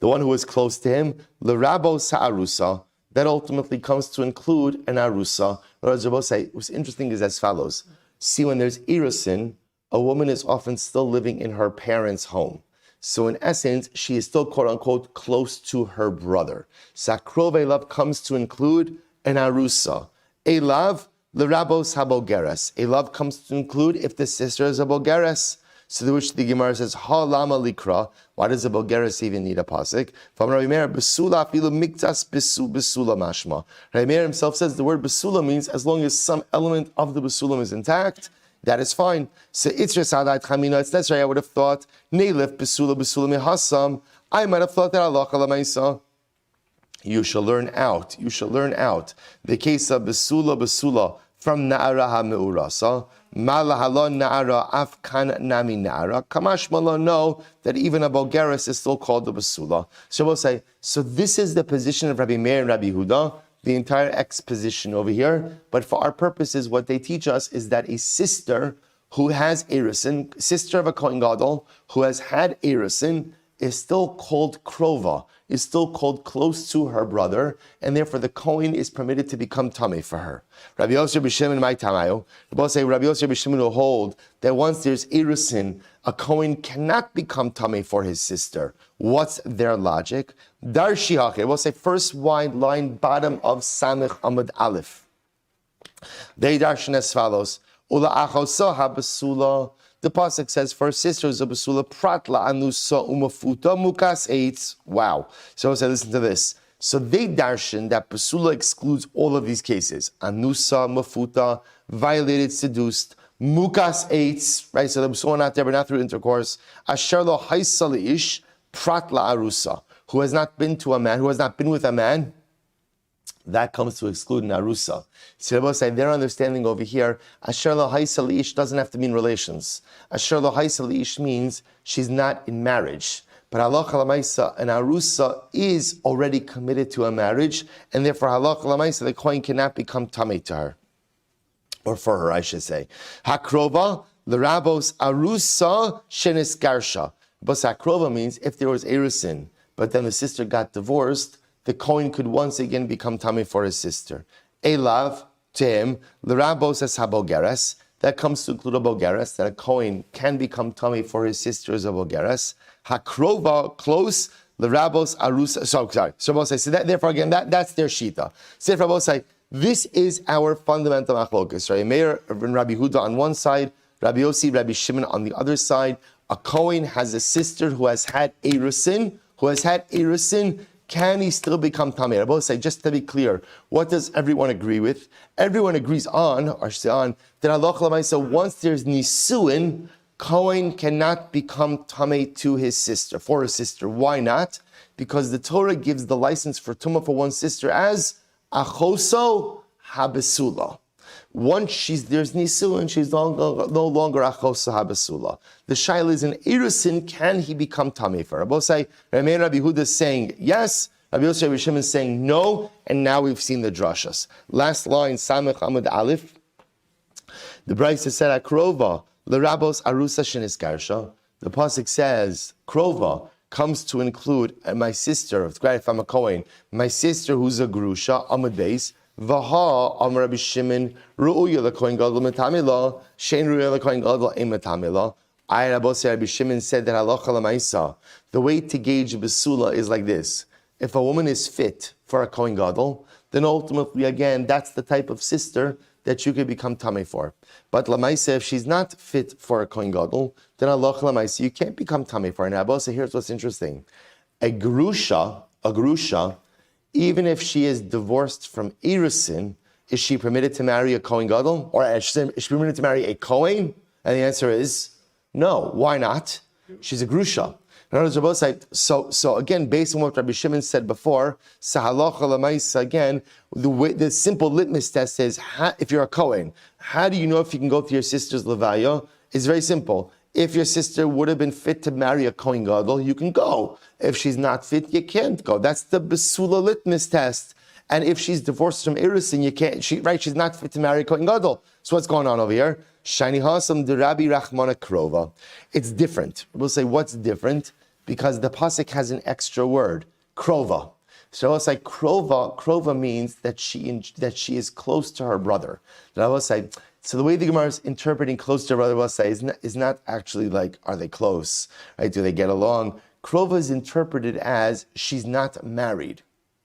the one who is close to him, l'rabos ha'arusa, that ultimately comes to include an arusa. Or as Rabbi say, what's interesting is as follows. See, when there's irisin, a woman is often still living in her parents' home. So in essence, she is still quote unquote close to her brother. Sakrov elav comes to include an arusa. Elav, l'rabos ha'bogeres. Elav comes to include if the sister is a bogeres. So to which the Gemara says, ha lama likra. Why does a bogeres even need a pasuk? From Rabbi Meir, besula afilu miktas besula mashma. Rabbi Meir himself says the word besula means as long as some element of the besulam is intact, that is fine. So it's necessary. I would have thought neilif besula mihasam. I might have thought that halacha l'maisa. You shall learn out the case of besula from na'ara ha'me'urasa. Malahalon na'ara afkan nami na'ara. Kamash malo know that even a bogeres is still called a basula. So we'll say, so this is the position of Rabbi Meir and Rabbi Yehuda, the entire exposition over here. But for our purposes, what they teach us is that a sister who has erisin, sister of a Kohen Gadol, who has had erisin, is still called krova, is still called close to her brother, and therefore the Kohen is permitted to become tummy for her. Rabbi Yosef B'Shimon my tamayo. Rabbi say Rabbi Yosef B'Shimon will hold that once there's erisin, a Kohen cannot become tummy for his sister. What's their logic? Darshi hake. We'll say first wide line, bottom of Samech Amud Aleph. They darshan as follows: Ula achosa habasula. The pasuk says, for sisters of basula, pratla anusa umafuta mukas eitz. Wow. So I say, listen to this. So they darshan that basula excludes all of these cases. Anusa, mafuta, violated, seduced, mukas eitz, right? So the basula not there, but not through intercourse. Asher lo haisa leish, pratla arusa. Who has not been to a man, who has not been with a man, that comes to exclude an arusa. So say their understanding over here, asher lo haisa leish doesn't have to mean relations. Asher lo haisa leish means she's not in marriage. But halacha l'maisa, an arusa is already committed to a marriage, and therefore halacha l'maisa, the kohen cannot become tamei to her, or for her, I should say. Hakrova l'rabos arusa shenis garsha. But hakrova means if there was erusin, but then the sister got divorced, the Kohen could once again become tummy for his sister. Elav, to him, l'rabos es habogeres, that comes to include a bogeres, that a Kohen can become tummy for his sister as a bogeres. Hakrova, close, l'rabos arusa, so Rabbi say, therefore again, that's their shita. So if Rabbi say, this is our fundamental machlokus, Rabbi Meir and Rabbi Huda on one side, Rabbi Yossi, Rabbi Shimon on the other side. A Kohen has a sister who has had erusin, can he still become tamei? I both say, just to be clear, what does everyone agree with? Everyone agrees on, or say on, that halacha l'maisa, once there's nisuin, Kohen cannot become tamei to his sister, for his sister. Why not? Because the Torah gives the license for tumah for one sister as achoso habesula. Once there's nisuin, she's no longer achosa habesula. The shaila is in erusin, can he become tamei for her? Both say, Rabbi Yehuda is saying yes, Rabbi Yosef Rabbi Shimon is saying no, and now we've seen the drashas. Last line, Samech Amud Aleph. The Brisa said, Akrova, l'rabos arusa shenis garsha. The pasuk says, Krova comes to include my sister, if I'm a Kohen, my sister who's a grusha, Amud Beis, Vaha Amar Rabbi Shimon Ru'uya LaKohen Gadol Metamila Shein Ru'uya LaKohen Gadol Ein Metamila. Rabbi Shimon said that halacha l'maisa, the way to gauge besula is like this: if a woman is fit for a Kohen Gadol, then ultimately again that's the type of sister that you could become tamei for. But l'maisa, if she's not fit for a Kohen Gadol, then halacha l'maisa you can't become tamei for her. Now, Abba, here's what's interesting: a grusha. Even if she is divorced from Erusin, is she permitted to marry a Kohen Gadol? Or is she permitted to marry a Kohen? And the answer is no. Why not? She's a Grusha. In other words, so again, based on what Rabbi Shimon said before, Sahalocha Lamaisa, again, the simple litmus test is, if you're a Kohen, how do you know if you can go to your sister's Levaya? It's very simple. If your sister would have been fit to marry a Kohen Gadol, you can go. If she's not fit, you can't go. That's the Besula litmus test. And if she's divorced from Erusin, you can't. She's not fit to marry a Kohen Gadol. So what's going on over here? Shani Hasam de Rabbi Rachmana Krova. It's different. We'll say what's different because the pasuk has an extra word, Krova. So it's like Krova means that she is close to her brother. That I will say. So the way the Gemara is interpreting close to her brother will say is not actually like, are they close? Right? Do they get along? Krova is interpreted as she's not married.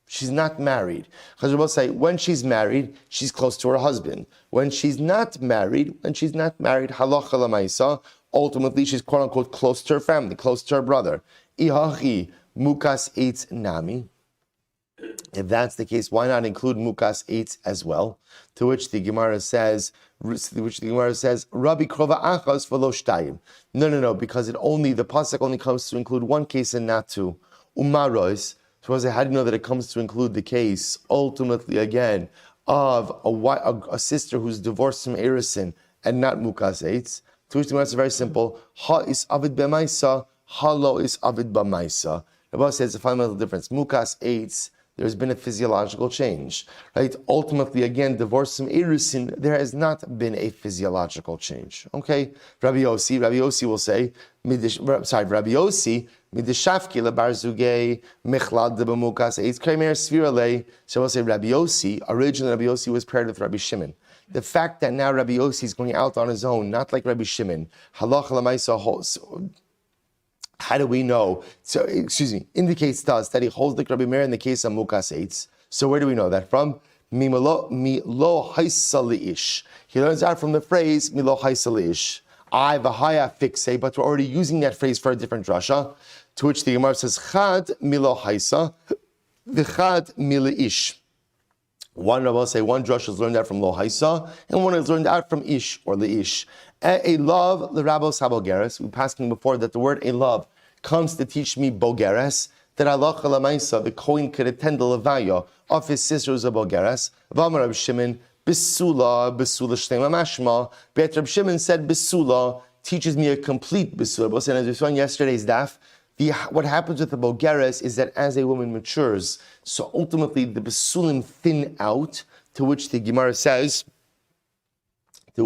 She's not married. Chazal will say when she's married, she's close to her husband. When she's not married, halacha l'maisa, ultimately she's quote unquote close to her family, close to her brother. Ihachi mukas eitz nami. If that's the case, why not include mukas eitz as well? To which the Gemara says, Rabbi Krova achas v'lo shtayim. No, because the pasuk only comes to include one case and not two. Umaros. So I say, how do you know that it comes to include the case, ultimately again, of a sister who's divorced from Erusin and not mukas eitz? To which the Gemara is very simple. Ha is avid b'maisa, ha lo is avid b'maisa. Rabbi says a fundamental difference. Mukas eitz, there's been a physiological change, right? Ultimately, again, divorce from Erusin, there has not been a physiological change. Okay, Rabbi Yossi will say, Rabbi Yossi, midishafki lebar zugei michlad de b'mukas eitz kremer svirale. So we'll say Rabbi Yossi. Originally, Rabbi Yossi was paired with Rabbi Shimon. The fact that now Rabbi Yossi is going out on his own, not like Rabbi Shimon, halacha l'maisa. How do we know? So, indicates to us that he holds like Rabbi Meir in the case of mukas eitz. So where do we know that from? Mi lo haisa li'ish. He learns out from the phrase mi lo haisa li'ish. I v'haya fixe, but we're already using that phrase for a different drasha. To which the Gemara says chad mi lo haisa, v'chad mi li'ish. One Rabbi will say one drasha is learned out from lo haisa, and one is learned out from ish or li'ish. A love the Rabos habogeres. We passed before that the word a love comes to teach me bogeres, that halacha l'maisa, the Kohen could attend the levaya of his sister's bogeres. V'amar Reb Shimon, besula shtema mashma. But Reb Shimon said besula teaches me a complete besula. But as we saw in yesterday's daf, what happens with the bogeres is that as a woman matures, so ultimately the besulim thin out, to which the Gemara says, besula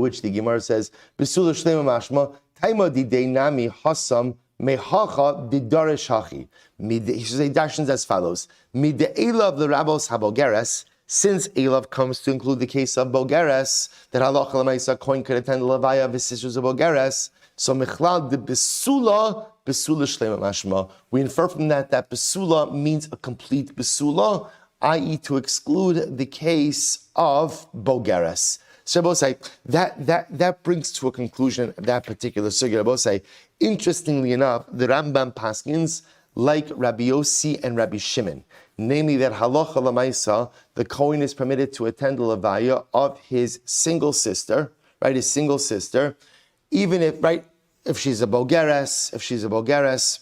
shlema mashma, taima didei nami hasam mehacha didaresh hachi. He dashens as follows: Mide elav the rabos habogeres. Since elav comes to include the case of bogeres, that halacha l'maisa Kohen could attend the levaya of his sisters of bogeres. So mechlal de besula shlema mashma. We infer from that besula means a complete besula, i.e., to exclude the case of bogeres. So both say that brings to a conclusion that particular sugya. Both say, interestingly enough, the Rambam paskins like Rabbi Yossi and Rabbi Shimon. namely that halacha l'maisa, the Kohen is permitted to attend the levaya of his single sister, right? His single sister, even if, right, if she's a bogeres,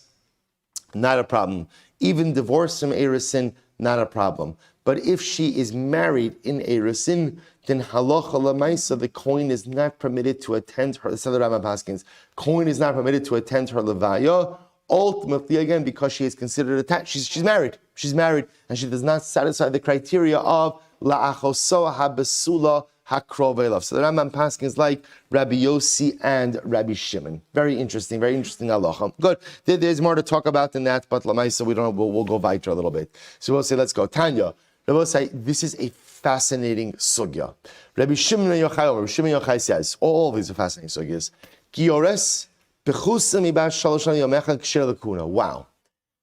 not a problem. Even divorced from Erusin, not a problem. But if she is married in Erusin, then halacha l'maisa, the Kohen is not permitted to attend her. This is the Rambam Paskins. Kohen is not permitted to attend her levaya. Ultimately, again, because she is considered attached, she's married. She's married, and she does not satisfy the criteria of la'achoso habesula hakrov. So the Rambam Paskins like Rabbi Yossi and Rabbi Shimon. Very interesting halacha. Good. There's more to talk about than that, but l'maisa we'll go weiter a little bit. So we'll say, let's go. Tanya. Rabbi say this is a fascinating sugya. Rabbi Shimon Yochai says all these are fascinating sugyas. Giores. Wow.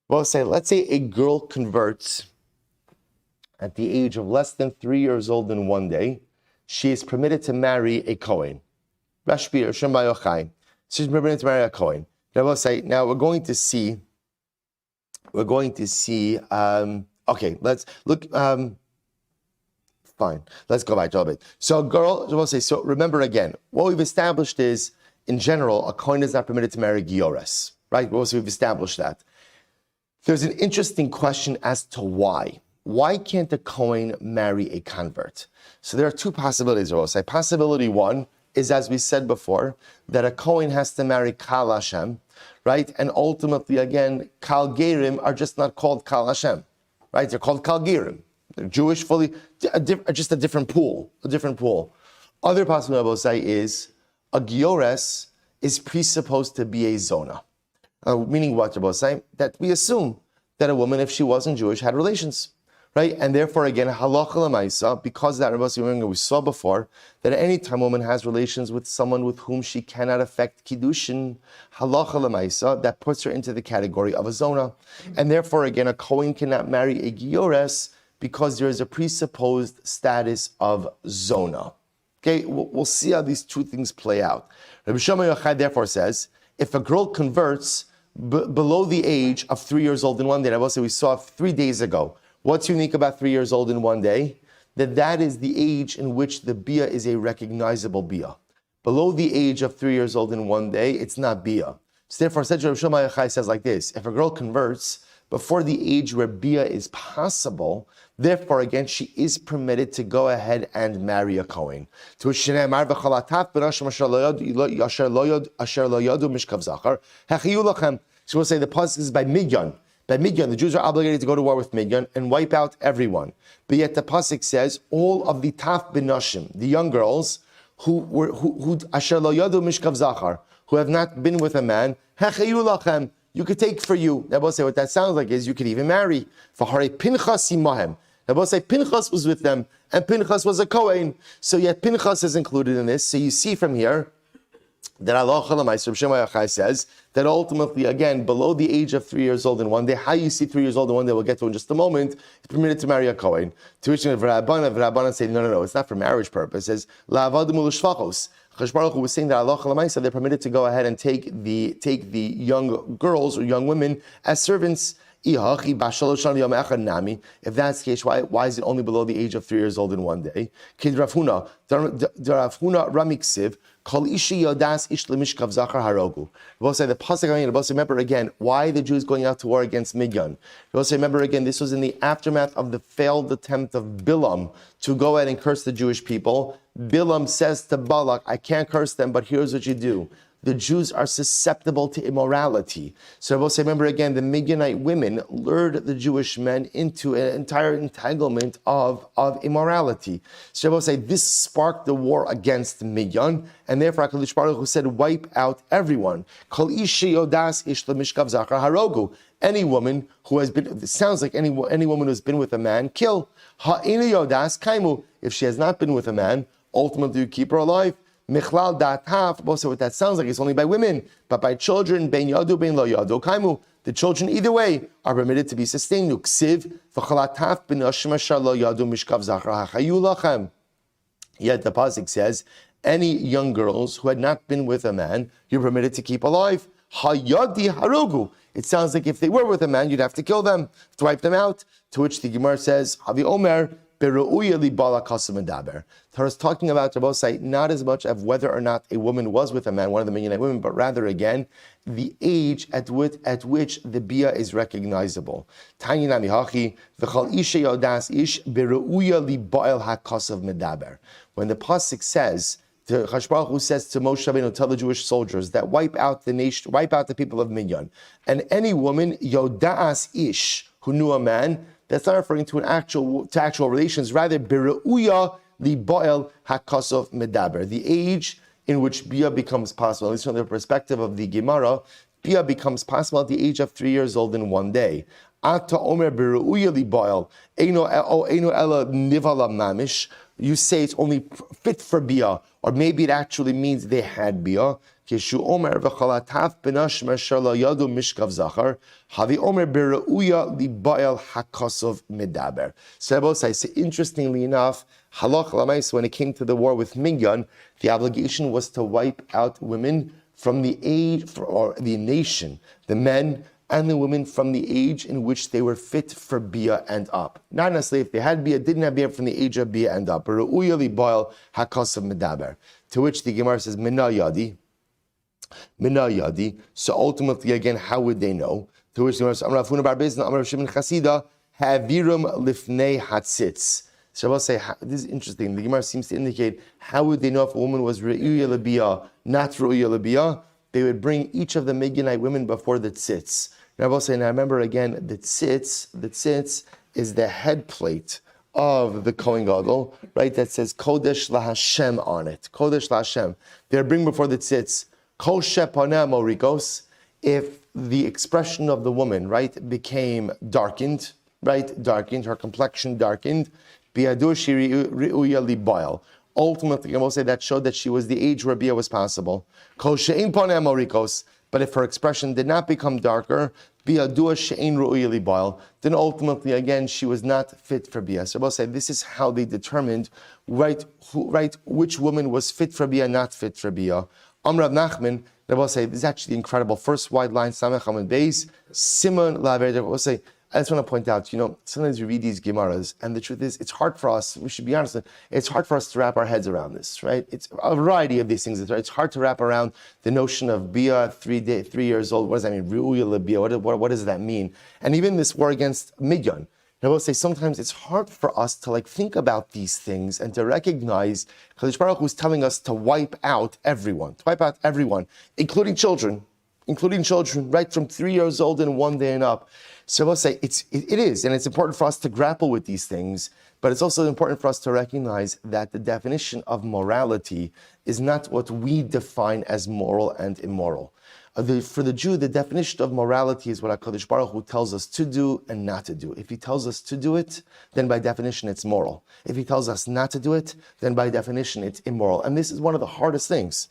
Well, let's say a girl converts at the age of less than 3 years old in one day. She is permitted to marry a Kohen. She's permitted to marry a Kohen. Now we're going to see. Okay, let's look. Fine. Let's go back a little bit. So a girl, so remember again, what we've established is, in general, a Kohen is not permitted to marry Giores, right? We've established that. There's an interesting question as to why. Why can't a Kohen marry a convert? So there are two possibilities. Possibility one is, as we said before, that a Kohen has to marry Kal Hashem, right? And ultimately, again, Kal Gerim are just not called Kal Hashem, right? They're called Kal Gerim. They're Jewish, just a different pool. Other possibility is, a giores is presupposed to be a zona. Meaning what, Rabbi saying? That we assume that a woman, if she wasn't Jewish, had relations, right? And therefore, again, halacha l'maisa, because that, Rabbi, we saw before, that at any time a woman has relations with someone with whom she cannot affect kiddushin, halacha l'maisa, that puts her into the category of a zona. And therefore, again, a Kohen cannot marry a giores because there is a presupposed status of zona. Okay, we'll see how these two things play out. Rabbi Shimon Yochai therefore says, if a girl converts below the age of 3 years old in one day, I will say we saw 3 days ago. What's unique about 3 years old in one day? That is the age in which the bia is a recognizable bia. Below the age of 3 years old in one day, it's not bia. So therefore, Rabbi Shimon Yochai says like this: if a girl converts before the age where bia is possible, therefore, again, she is permitted to go ahead and marry a Kohen. So we'll say the pasuk is by Midyan. By Midyan, the Jews are obligated to go to war with Midyan and wipe out everyone. But yet the pasuk says all of the taf benashim, the young girls who asher lo yadu mishkav zachar, who have not been with a man, hechayu lachem, you could take for you. Now, we'll say what that sounds like is you could even marry. For Hare Pinchas imahem. Now, we'll say Pinchas was with them, and Pinchas was a Kohen. So yet Pinchas is included in this. So you see from here that Allah Chalamai says that ultimately, again, below the age of 3 years old in one day, how you see 3 years old in one day, we'll get to in just a moment, is permitted to marry a Kohen. To which Rabbanan say, no, it's not for marriage purposes. Chashbar Baruch Hu was saying that Allah Chalamai they're permitted to go ahead and take the young girls or young women as servants. If that's the case, why is it only below the age of 3 years old in one day? Kid Rafuna Ramiksiv. Kol ishi yodas ish lemishkav zachar harogu. We'll say the pasuk. Remember again why the Jews going out to war against Midyan. We'll say remember again this was in the aftermath of the failed attempt of Bilam to go ahead and curse the Jewish people. Bilam says to Balak, "I can't curse them, but here's what you do." The Jews are susceptible to immorality. So we'll say, remember again, the Midianite women lured the Jewish men into an entire entanglement of immorality. So we'll say, this sparked the war against Midian, and therefore HaKadosh Baruch Hu said, wipe out everyone. Kol ishi yodas ish lemishkav zachar harogu. Any woman who has been, it sounds like any woman who's been with a man, kill. Ha'ina yodas kaimu. If she has not been with a man, ultimately you keep her alive. Michlal dataf, so what that sounds like is only by women, but by children, bein yadu, bein lo yadu, kaimu. The children, either way, are permitted to be sustained. Ksiv, v'chalataf, b'nashim asher lo yadu, mishkav zachar hachayu lachem. Yet the pasuk says, any young girls who had not been with a man, you're permitted to keep alive. Hayadi harugu. It sounds like if they were with a man, you'd have to kill them, to wipe them out. To which the Gemara says, Havi Omer, Torah is talking about Rabbosai not as much of whether or not a woman was with a man, one of the Midianite women, but rather again the age at which the bia is recognizable. When the pasuk says, Chash Baruch Hu says to Moshe Rabbeinu, tell the Jewish soldiers that wipe out the nation, wipe out the people of Midian, and any woman Yodas Ish who knew a man. That's not referring to actual relations. Rather, Beru'uya li Ba'el hakasov medaber, the age in which bia becomes possible. At least from the perspective of the Gemara, bia becomes possible at the age of 3 years old in one day. Ata omer beru'uya li Ba'el eino ela nivala mamish. You say it's only fit for bia, or maybe it actually means they had bia. Keshu omer v'chalataf benash masher la yadu mishkav zachar havi omer beru'uya li Ba'el hakasov medaber. So interestingly enough, halach lamais, when it came to the war with Midian, the obligation was to wipe out women from the age, or the nation, the men and the women from the age in which they were fit for bia and up. Not necessarily if they had bia, didn't have bia from the age of bia and up. Beru'uya li Ba'el hakasov medaber. To which the Gemara says, Mina yadi. So ultimately, again, how would they know? To which the Gemara says, Amar Afuna bar Bezna, Amar Shimon Chasida, Havirum lifnei hatzitz. So I will say, this is interesting. The Gemara seems to indicate, how would they know if a woman was re'uya lebia, not re'uya lebia? They would bring each of the Midianite women before the tzitz. And I will say, now remember again, the tzitz is the head plate of the Kohen Gadol, right? That says Kodesh LaHashem on it. Kodesh LaHashem. They're bring before the tzitz. Kol shepaneh morikos. If the expression of the woman, right, became darkened, her complexion darkened, bi'adur shiri ri'uya li Ba'el. Ultimately, I will say that showed that she was the age where bia was possible. Kol she'in paneh morikos. But if her expression did not become darker, bi'adur she'in ru'uya li Ba'el, then ultimately, again, she was not fit for bia. So I will say this is how they determined, which woman was fit for bia, not fit for bia. Rav Nachman, I will say, this is actually incredible. First wide line, Samech Hamad Beis, Simon Laver. I will say, I just want to point out, sometimes you read these Gemaras, and the truth is, it's hard for us, we should be honest, it's hard for us to wrap our heads around this, right? It's a variety of these things. It's hard to wrap around the notion of Bia, 3 years old. What does that mean? Ru'uya lebia, what does that mean? And even this war against Midian. I will say sometimes it's hard for us to think about these things and to recognize Kadosh Baruch Hu is telling us to wipe out everyone, including children, right from 3 years old and one day and up. So I will say it is, and it's important for us to grapple with these things, but it's also important for us to recognize that the definition of morality is not what we define as moral and immoral. For the Jew, the definition of morality is what HaKadosh Baruch Hu tells us to do and not to do. If he tells us to do it, then by definition it's moral. If he tells us not to do it, then by definition it's immoral. And this is one of the hardest things.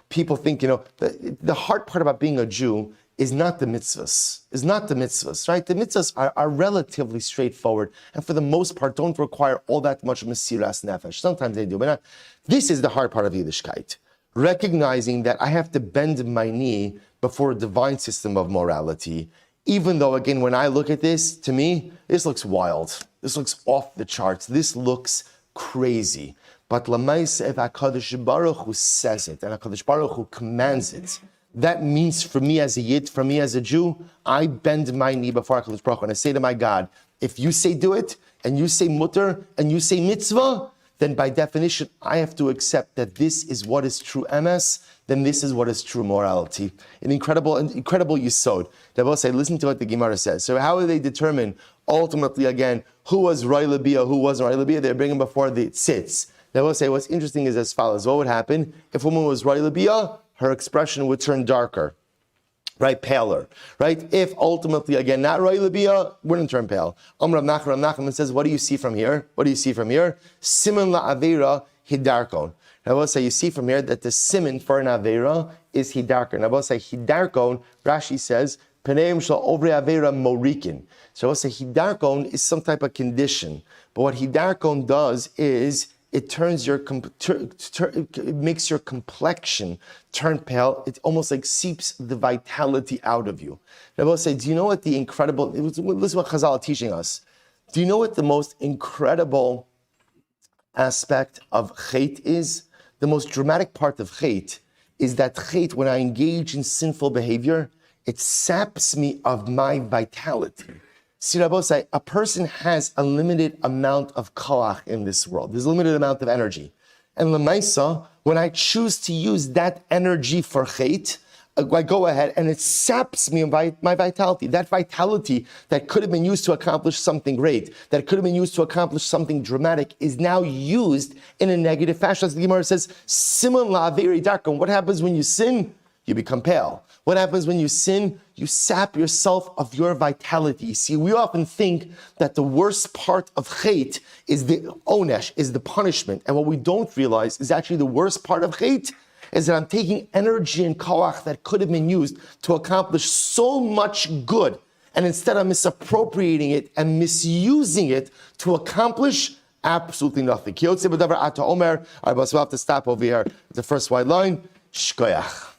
People think, the hard part about being a Jew is not the mitzvahs, right? The mitzvahs are relatively straightforward, and for the most part don't require all that much mesiras nefesh. Sometimes they do, but not. This is the hard part of Yiddishkeit. Recognizing that I have to bend my knee before a divine system of morality, even though, again, when I look at this, to me, this looks wild. This looks off the charts. This looks crazy. But Lamaisa, if HaKadosh Baruch Hu says it, and HaKadosh Baruch Hu commands it, that means for me as a Yid, for me as a Jew, I bend my knee before HaKadosh Baruch Hu, and I say to my God, if you say do it, and you say mutter, and you say mitzvah, then by definition, I have to accept that this is what is true emes, then this is what is true morality. An incredible yisod. They will say, listen to what the Gemara says. So how do they determine, ultimately, again, who was Reuven Meir, who wasn't Reuven Meir? They bring him before the tzitz. They will say, what's interesting is as follows. What would happen? If a woman was Reuven Meir, her expression would turn darker. Right, paler, right? If ultimately, again, not Reuven Meir, wouldn't turn pale. Rav Nachman says, what do you see from here? Siman la'avera hidarkon. I will say, you see from here that the siman for an avera is hidarkon. I will say, hidarkon, Rashi says, peneim shel ovre avera morikin. So I will say, hidarkon is some type of condition. But what hidarkon does is, it turns it makes your complexion turn pale. It almost like seeps the vitality out of you. And I will say, do you know what the incredible, listen what Chazal are teaching us. Do you know what the most incredible aspect of chait is? The most dramatic part of chait is that chait, when I engage in sinful behavior, it saps me of my vitality. See, Rabbosai, a person has a limited amount of koach in this world. There's a limited amount of energy. And Lemaisa, when I choose to use that energy for chait, I go ahead and it saps me of my vitality. That vitality that could have been used to accomplish something great, that could have been used to accomplish something dramatic, is now used in a negative fashion. As the Gemara says, Simon la'averi darkon. What happens when you sin? You become pale. What happens when you sin? You sap yourself of your vitality. See, we often think that the worst part of chait is the onesh, is the punishment. And what we don't realize is actually the worst part of chait is that I'm taking energy and koach that could have been used to accomplish so much good. And instead I'm misappropriating it and misusing it to accomplish absolutely nothing. We'll have to stop over here. The first white line. Shkoyach.